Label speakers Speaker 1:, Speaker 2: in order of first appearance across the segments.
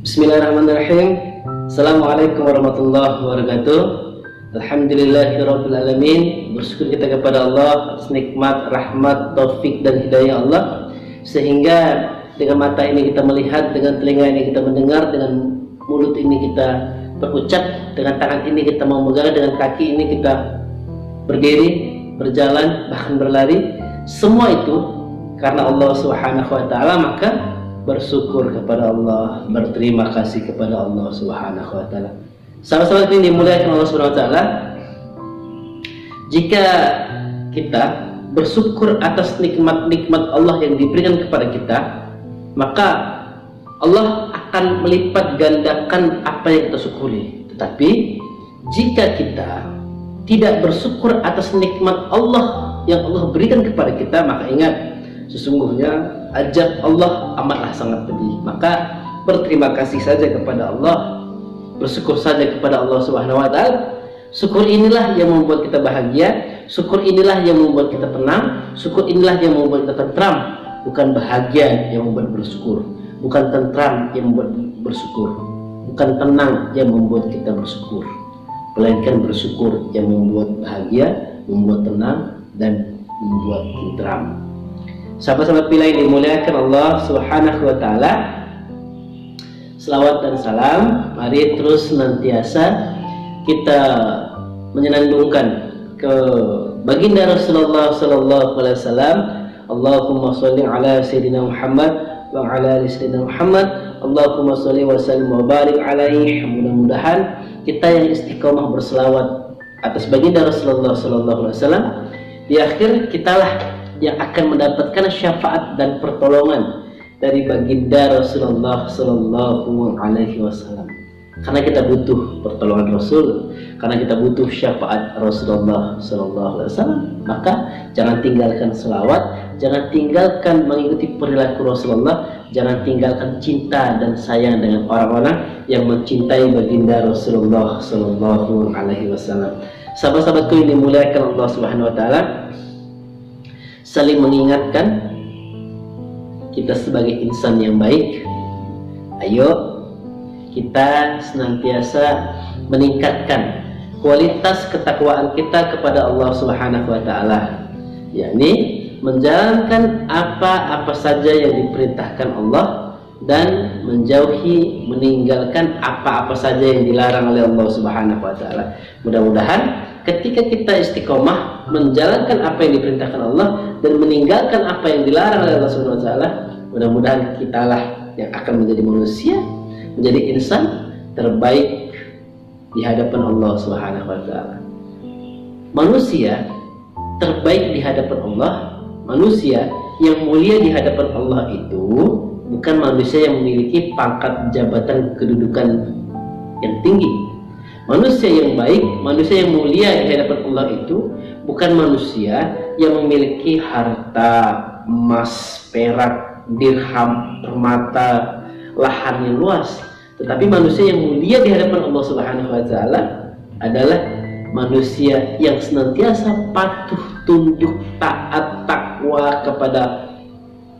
Speaker 1: Bismillahirrahmanirrahim. Assalamualaikum warahmatullahi wabarakatuh. Alhamdulillahirrabbilalamin. Bersyukur kita kepada Allah atas nikmat, rahmat, taufik dan hidayah Allah, sehingga dengan mata ini kita melihat, dengan telinga ini kita mendengar, dengan mulut ini kita berucap, dengan tangan ini kita memegang, dengan kaki ini kita berdiri, berjalan, bahkan berlari. Semua itu karena Allah Subhanahu wa taala, maka bersyukur kepada Allah, berterima kasih kepada Allah Subhanahu wa taala. Sahabat-sahabat ini dimuliakan Allah Subhanahu wa taala, jika kita bersyukur atas nikmat-nikmat Allah yang diberikan kepada kita, maka Allah akan melipat gandakan apa yang kita syukuri. Tetapi jika kita tidak bersyukur atas nikmat Allah yang Allah berikan kepada kita, maka ingat, sesungguhnya ajab Allah amatlah sangat pedih. Maka berterima kasih saja kepada Allah, bersyukur saja kepada Allah Subhanahu wa taala. Syukur inilah yang membuat kita bahagia, syukur inilah yang membuat kita tenang, syukur inilah yang membuat kita tentram. Bukan bahagia yang membuat bersyukur, bukan tentram yang membuat bersyukur, bukan tenang yang membuat kita bersyukur, melainkan bersyukur yang membuat bahagia, membuat tenang, dan membuat tentram. Sahabat-sahabat pilih yang dimuliakan Allah Subhanahu wa taala, selawat dan salam mari terus senantiasa kita menyenandungkan ke baginda Rasulullah sallallahu alaihi wasallam. Allahumma sholli ala sayyidina Muhammad wa ala ali sayyidina Muhammad. Allahumma sholli wa sallim wa barik alaihi. Mudah-mudahan kita yang istiqomah berselawat atas baginda Rasulullah sallallahu alaihi wasallam, di akhir kitalah yang akan mendapatkan syafaat dan pertolongan dari baginda Rasulullah sallallahu alaihi wasallam. Karena kita butuh pertolongan Rasul, karena kita butuh syafaat Rasulullah sallallahu alaihi wasallam, maka jangan tinggalkan selawat, jangan tinggalkan mengikuti perilaku Rasulullah, jangan tinggalkan cinta dan sayang dengan orang-orang yang mencintai baginda Rasulullah sallallahu alaihi wasallam. Sahabat-sahabatku yang dimuliakan Allah Subhanahu wa taala, saling mengingatkan kita sebagai insan yang baik. Ayo kita senantiasa meningkatkan kualitas ketakwaan kita kepada Allah Subhanahu wa taala, yakni menjalankan apa-apa saja yang diperintahkan Allah dan meninggalkan apa-apa saja yang dilarang oleh Allah Subhanahu wa taala. Mudah-mudahan ketika kita istiqomah menjalankan apa yang diperintahkan Allah dan meninggalkan apa yang dilarang oleh Allah Subhanahu wa taala, mudah-mudahan kitalah yang akan menjadi manusia, menjadi insan terbaik di hadapan Allah Subhanahu wa taala. Manusia terbaik di hadapan Allah, manusia yang mulia di hadapan Allah itu bukan manusia yang memiliki pangkat jabatan kedudukan yang tinggi. Manusia yang baik, manusia yang mulia di hadapan Allah itu bukan manusia yang memiliki harta, emas, perak, dirham, permata, lahan yang luas. Tetapi manusia yang mulia di hadapan Allah Subhanahu wa taala adalah manusia yang senantiasa patuh, tunduk, taat, takwa kepada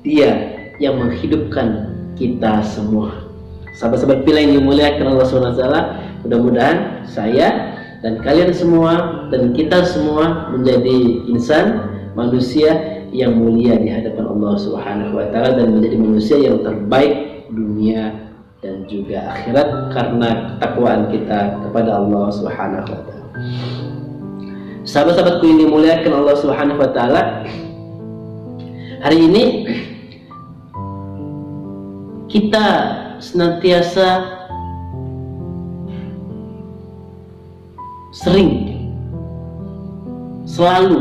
Speaker 1: Dia yang menghidupkan kita semua. Sahabat-sahabat pilih yang dimuliakan Allah Subhanahu wa taala, mudah-mudahan saya dan kalian semua dan kita semua menjadi insan, manusia yang mulia di hadapan Allah Subhanahu wa taala dan menjadi manusia yang terbaik dunia dan juga akhirat karena ketakwaan kita kepada Allah Subhanahu wa taala. Sahabat-sahabatku yang dimuliakan Allah Subhanahu wa taala, hari ini kita senantiasa selalu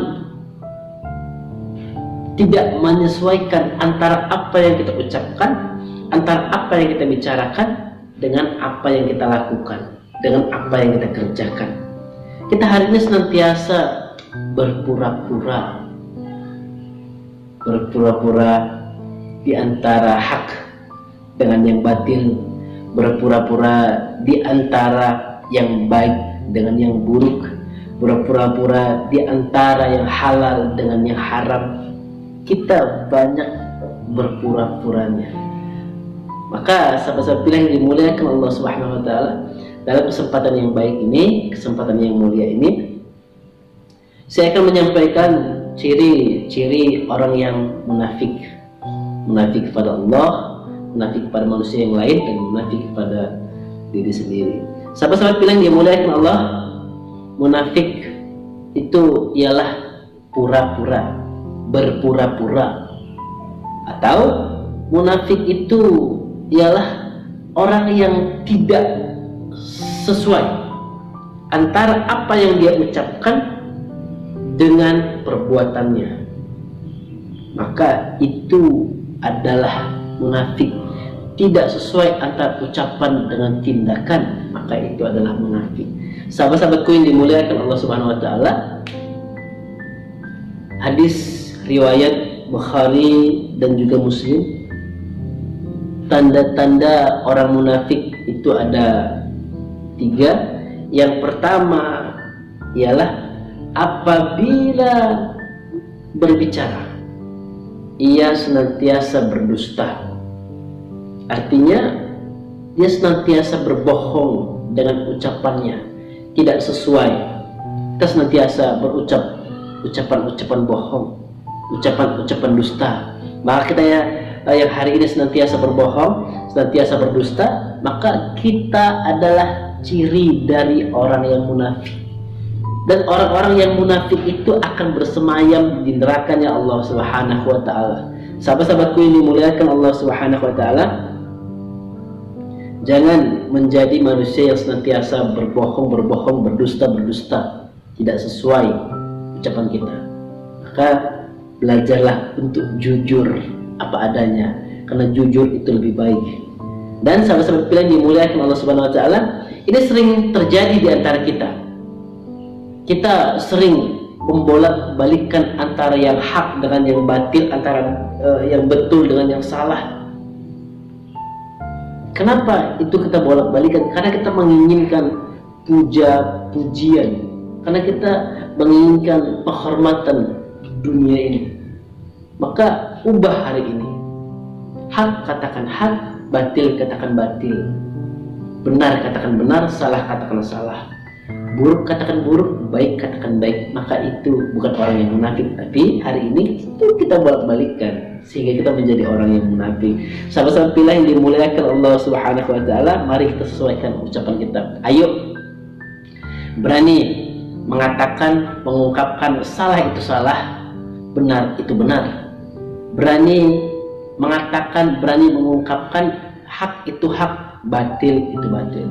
Speaker 1: tidak menyesuaikan antara apa yang kita ucapkan, antara apa yang kita bicarakan dengan apa yang kita lakukan, dengan apa yang kita kerjakan. Kita hari ini senantiasa berpura-pura di antara hak dengan yang batil, berpura-pura di antara yang baik dengan yang buruk, berpura-pura di antara yang halal dengan yang haram. Kita banyak berpura-puranya. Maka sahabat-sahabat pilihan yang dimuliakan Allah Subhanahu wa taala, dalam kesempatan yang baik ini, kesempatan yang mulia ini, saya akan menyampaikan ciri-ciri orang yang munafik. Munafik kepada Allah, munafik kepada manusia yang lain, dan munafik kepada diri sendiri. Sahabat-sahabat pilihan yang dimuliakan Allah, munafik itu ialah pura-pura, berpura-pura. Atau munafik itu ialah orang yang tidak sesuai antara apa yang dia ucapkan dengan perbuatannya. Maka itu adalah munafik. Tidak sesuai antara ucapan dengan tindakan, maka itu adalah munafik. Sahabat-sahabatku yang dimuliakan Allah Subhanahu wa taala, hadis riwayat Bukhari dan juga Muslim, tanda-tanda orang munafik itu ada 3. Yang pertama ialah apabila berbicara ia senantiasa berdusta. Artinya dia senantiasa berbohong dengan ucapannya, tidak sesuai. Kita senantiasa berucap ucapan-ucapan bohong, ucapan-ucapan dusta. Maka kita yang hari ini senantiasa berbohong, senantiasa berdusta, maka kita adalah ciri dari orang yang munafik. Dan orang-orang yang munafik itu akan bersemayam di nerakanya Allah Subhanahu wa taala. Sahabat-sahabatku yang dimuliakan Allah Subhanahu wa taala, jangan menjadi manusia yang senantiasa berbohong, berdusta, tidak sesuai ucapan kita. Maka belajarlah untuk jujur apa adanya, karena jujur itu lebih baik. Dan sahabat-sahabat pilihan dimuliakan Allah Subhanahu wa taala, ini sering terjadi di antara kita. Kita sering membolak-balikkan antara yang hak dengan yang batil, antara yang betul dengan yang salah. Kenapa itu kita bolak-balikan? Karena kita menginginkan puja-pujian, karena kita menginginkan penghormatan dunia ini. Maka ubah hari ini. Hak katakan hak, batil katakan batil. Benar katakan benar, salah katakan salah. Buruk katakan buruk, baik katakan baik. Maka itu bukan orang yang munafik. Tapi hari ini itu kita bolak-balikkan sehingga kita menjadi orang yang munafik. Sahabat-sahabat pilihan yang dimuliakan Allah Subhanahu wa taala, mari kita sesuaikan ucapan kita. Ayo berani mengatakan, mengungkapkan salah itu salah, benar itu benar. Berani mengatakan, berani mengungkapkan hak itu hak, batil itu batil.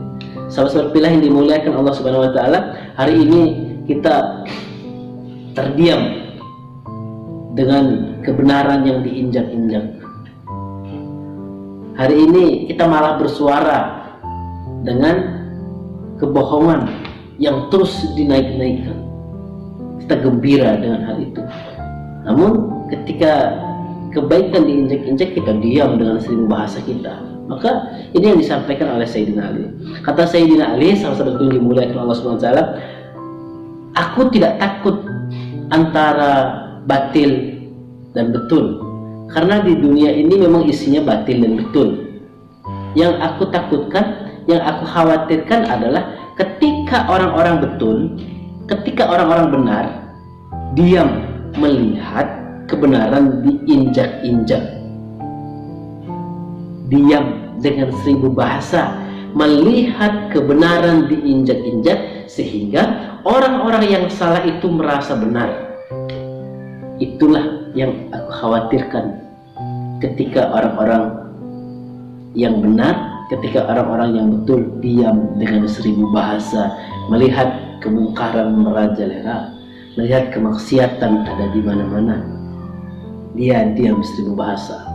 Speaker 1: Sahabat-sahabat pilihan yang dimuliakan Allah Subhanahu wa taala, hari ini kita terdiam dengan kebenaran yang diinjak-injak. Hari ini kita malah bersuara dengan kebohongan yang terus dinaik-naikkan. Kita gembira dengan hal itu. Namun ketika kebaikan diinjak-injak, kita diam dengan seribu bahasa kita. Maka ini yang disampaikan oleh Sayyidina Ali. Kata Sayyidina Ali, sahabat-sahabat yang dimuliakan Allah Subhanahu wa taala, aku tidak takut antara batil dan betul, karena di dunia ini memang isinya batil dan betul. Yang aku takutkan, yang aku khawatirkan adalah ketika orang-orang betul, ketika orang-orang benar diam melihat kebenaran diinjak-injak, diam dengan seribu bahasa melihat kebenaran diinjak-injak, sehingga orang-orang yang salah itu merasa benar. Itulah yang aku khawatirkan ketika orang-orang yang benar, ketika orang-orang yang betul diam dengan seribu bahasa melihat kemungkaran merajalela, melihat kemaksiatan ada di mana-mana, dia diam seribu bahasa.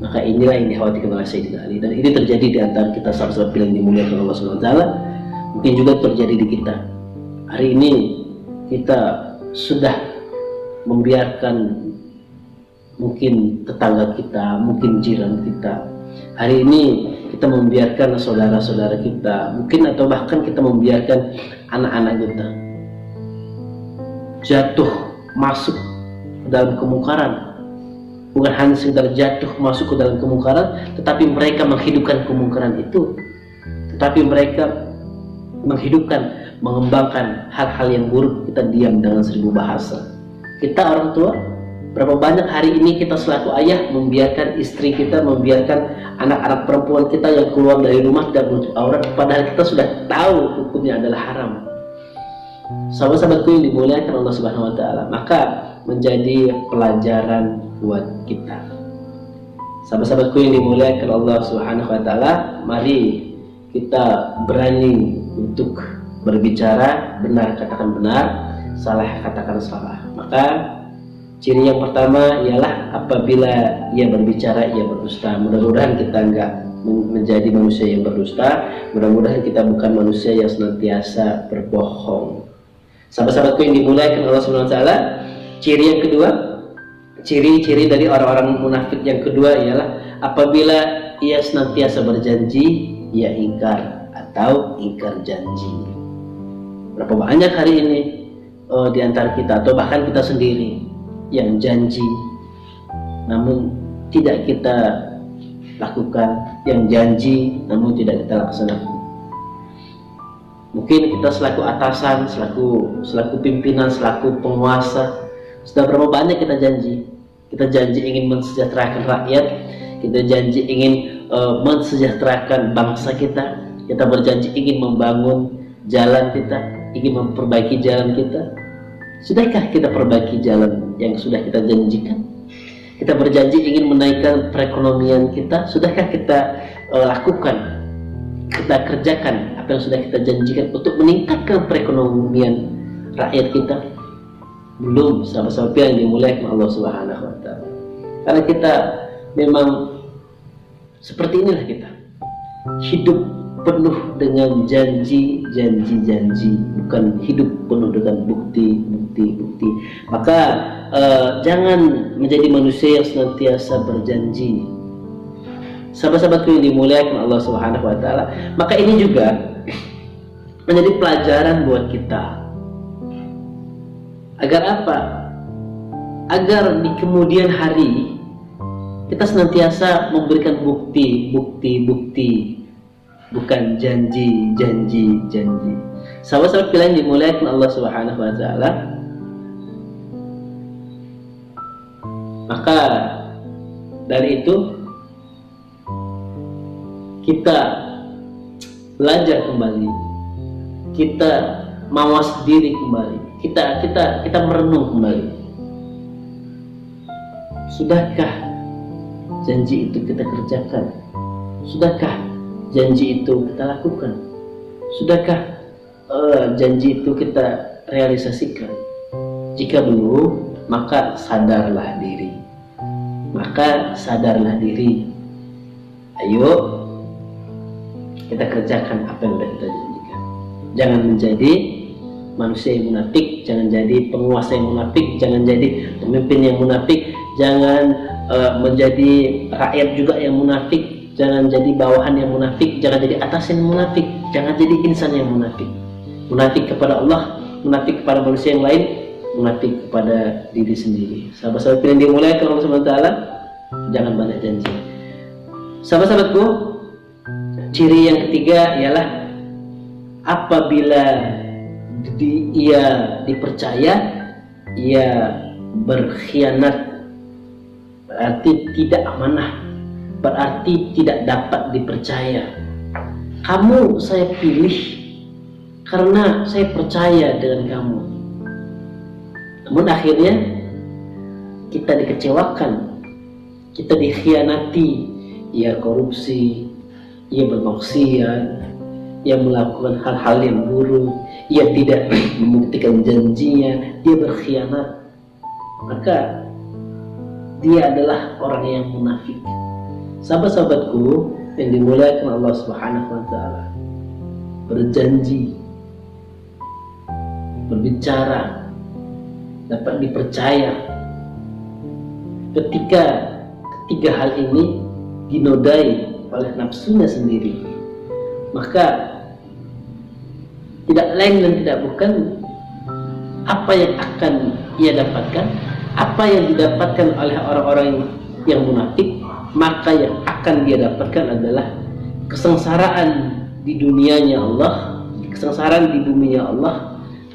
Speaker 1: Maka inilah yang dikhawatirkan oleh Sayyidina Ali, dan ini terjadi di antara kita sahabat-sahabat pilihan dimuliakan Allah Subhanahu wa taala. Mungkin juga terjadi di kita. Hari ini kita sudah membiarkan mungkin tetangga kita, mungkin jiran kita. Hari ini kita membiarkan saudara-saudara kita, mungkin atau bahkan kita membiarkan anak-anak kita jatuh masuk dalam kemungkaran. bukan hanya sekedar jatuh masuk ke dalam kemungkaran, tetapi mereka menghidupkan kemungkaran itu, tetapi mereka menghidupkan, mengembangkan hal-hal yang buruk. Kita diam dengan 1000 bahasa. Kita orang tua, berapa banyak hari ini kita selaku ayah membiarkan istri kita, membiarkan anak-anak perempuan kita yang keluar dari rumah tidak menutup aurat, padahal kita sudah tahu hukumnya adalah haram. Sahabat-sahabatku yang dimuliakan Allah Subhanahu wa taala, maka menjadi pelajaran buat kita. Sahabat-sahabatku yang dimuliakan Allah Subhanahu wa taala, mari kita berani untuk berbicara benar, katakan benar, salah katakan salah. Maka ciri yang pertama ialah apabila ia berbicara ia berdusta. Mudah-mudahan kita enggak menjadi manusia yang berdusta. Mudah-mudahan kita bukan manusia yang senantiasa berbohong. Sahabat-sahabatku yang dimuliakan Allah Subhanahu wa taala, ciri yang kedua, ciri-ciri dari orang-orang munafik yang kedua ialah apabila ia senantiasa berjanji, ia ingkar atau ingkar janji. Berapa banyak hari ini di antara kita atau bahkan kita sendiri yang janji namun tidak kita lakukan, yang janji namun tidak kita laksanakan. Mungkin kita selaku atasan, selaku pimpinan, selaku penguasa, sudah berapa banyak kita janji. Kita janji ingin mensejahterakan rakyat, kita janji ingin mensejahterakan bangsa kita, kita berjanji ingin membangun jalan kita, ingin memperbaiki jalan kita. Sudahkah kita perbaiki jalan yang sudah kita janjikan? Kita berjanji ingin menaikkan perekonomian kita, sudahkah kita lakukan, kita kerjakan apa yang sudah kita janjikan untuk meningkatkan perekonomian rakyat kita? Belum, sahabat-sahabat yang dimuliakan Allah Subhanahu wa taala. Karena kita memang seperti inilah kita. Hidup penuh dengan janji, bukan hidup penuh dengan bukti. Maka jangan menjadi manusia yang senantiasa berjanji. Sahabat-sahabatku yang dimuliakan Allah Subhanahu wa taala, maka ini juga menjadi pelajaran buat kita. Agar apa? Agar di kemudian hari kita senantiasa memberikan bukti, bukan janji. Sahabat-sahabat pilihan dimuliakan Allah Subhanahu wa taala, maka dari itu kita belajar kembali, kita mawas diri kembali, kita merenung kembali. Sudahkah janji itu kita kerjakan? Sudahkah janji itu kita lakukan? Sudahkah janji itu kita realisasikan? Jika belum, maka sadarlah diri. Ayo kita kerjakan apa yang sudah kita janjikan. Jangan menjadi manusia yang munafik, jangan jadi penguasa yang munafik, jangan jadi pemimpin yang munafik, jangan menjadi rakyat juga yang munafik, jangan jadi bawahan yang munafik, jangan jadi atasan yang munafik, jangan jadi insan yang munafik. Munafik kepada Allah, munafik kepada manusia yang lain, munafik kepada diri sendiri. Sahabat-sahabat yang dimuliakan Allah Subhanahu wa taala, jangan banyak janji. Sahabat-sahabatku, ciri yang ketiga ialah apabila ia dipercaya, ia berkhianat, berarti tidak amanah, berarti tidak dapat dipercaya. Kamu saya pilih karena saya percaya dengan kamu, namun akhirnya kita dikecewakan, kita dikhianati. Ia korupsi, ia bermaksiat, ia melakukan hal-hal yang buruk, ia tidak membuktikan janjinya, dia berkhianat, maka dia adalah orang yang munafik. Sahabat-sahabatku yang dimuliakan Allah Subhanahu wa taala, berjanji, berbicara, dapat dipercaya. Ketika ketiga hal ini dinodai oleh nafsunya sendiri, maka tidak lain dan tidak bukan apa yang akan ia dapatkan, apa yang didapatkan oleh orang-orang yang munafik, maka yang akan dia dapatkan adalah kesengsaraan di dunianya Allah, kesengsaraan di buminya Allah,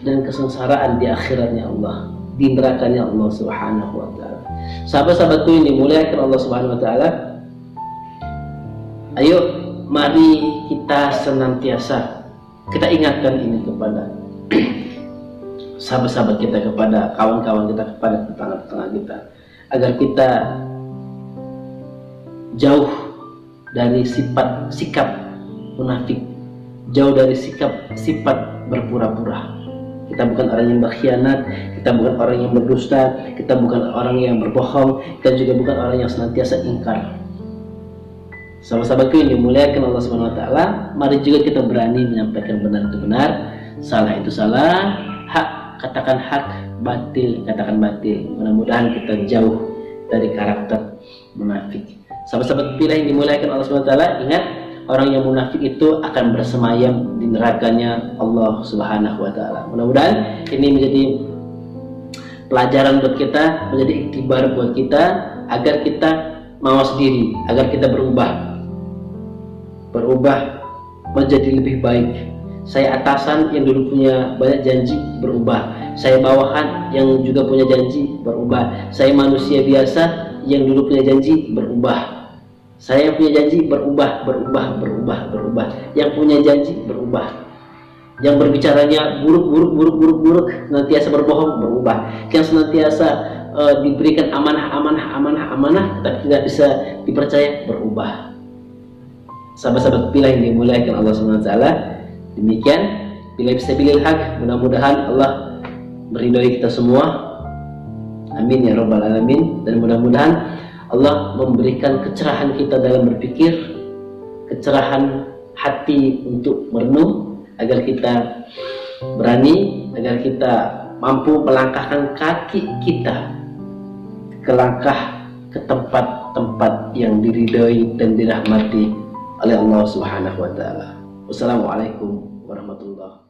Speaker 1: dan kesengsaraan di akhiratnya Allah, di nerakanya Allah Subhanahu wa taala. Sahabat-sahabatku yang dimuliakan Allah Subhanahu wa taala, ayo mari kita senantiasa kita ingatkan ini kepada sahabat-sahabat kita, kepada kawan-kawan kita, kepada tetangga-tetangga kita, agar kita jauh dari sikap munafik, jauh dari sifat berpura-pura. Kita bukan orang yang berkhianat, kita bukan orang yang berdusta, kita bukan orang yang berbohong, kita juga bukan orang yang senantiasa ingkar. Sahabat-sahabatku yang dimuliakan Allah Subhanahu wa taala, mari juga kita berani menyampaikan benar itu benar, salah itu salah, hak katakan hak, batil katakan batil. Mudah-mudahan kita jauh dari karakter munafik. Sahabat-sahabat pilih yang dimuliakan Allah Subhanahu wa taala, ingat, orang yang munafik itu akan bersemayam di nerakanya Allah Subhanahu wa taala. Mudah-mudahan ini menjadi pelajaran buat kita, menjadi iktibar buat kita, agar kita mawas diri, agar kita berubah menjadi lebih baik. Saya atasan yang dulu punya banyak janji, berubah. Saya bawahan yang juga punya janji, berubah. Saya manusia biasa yang dulu punya janji, berubah. Saya punya janji, berubah. Yang punya janji, berubah. Yang berbicaranya buruk, senantiasa berbohong, berubah. Yang senantiasa diberikan amanah, tapi tidak bisa dipercaya, berubah. Sahabat-sahabat pilih yang dimuliakan Allah Subhanahu wa taala, demikian bila bisa pilih hak, mudah-mudahan Allah meridhoi kita semua. Amin ya rabbal alamin. Dan mudah-mudahan Allah memberikan kecerahan kita dalam berpikir, kecerahan hati untuk merenung, agar kita berani, agar kita mampu melangkahkan kaki kita ke langkah ke tempat-tempat yang diridhoi dan dirahmati oleh Allah Subhanahu wa taala. Wassalamualaikum warahmatullahi wabarakatuh.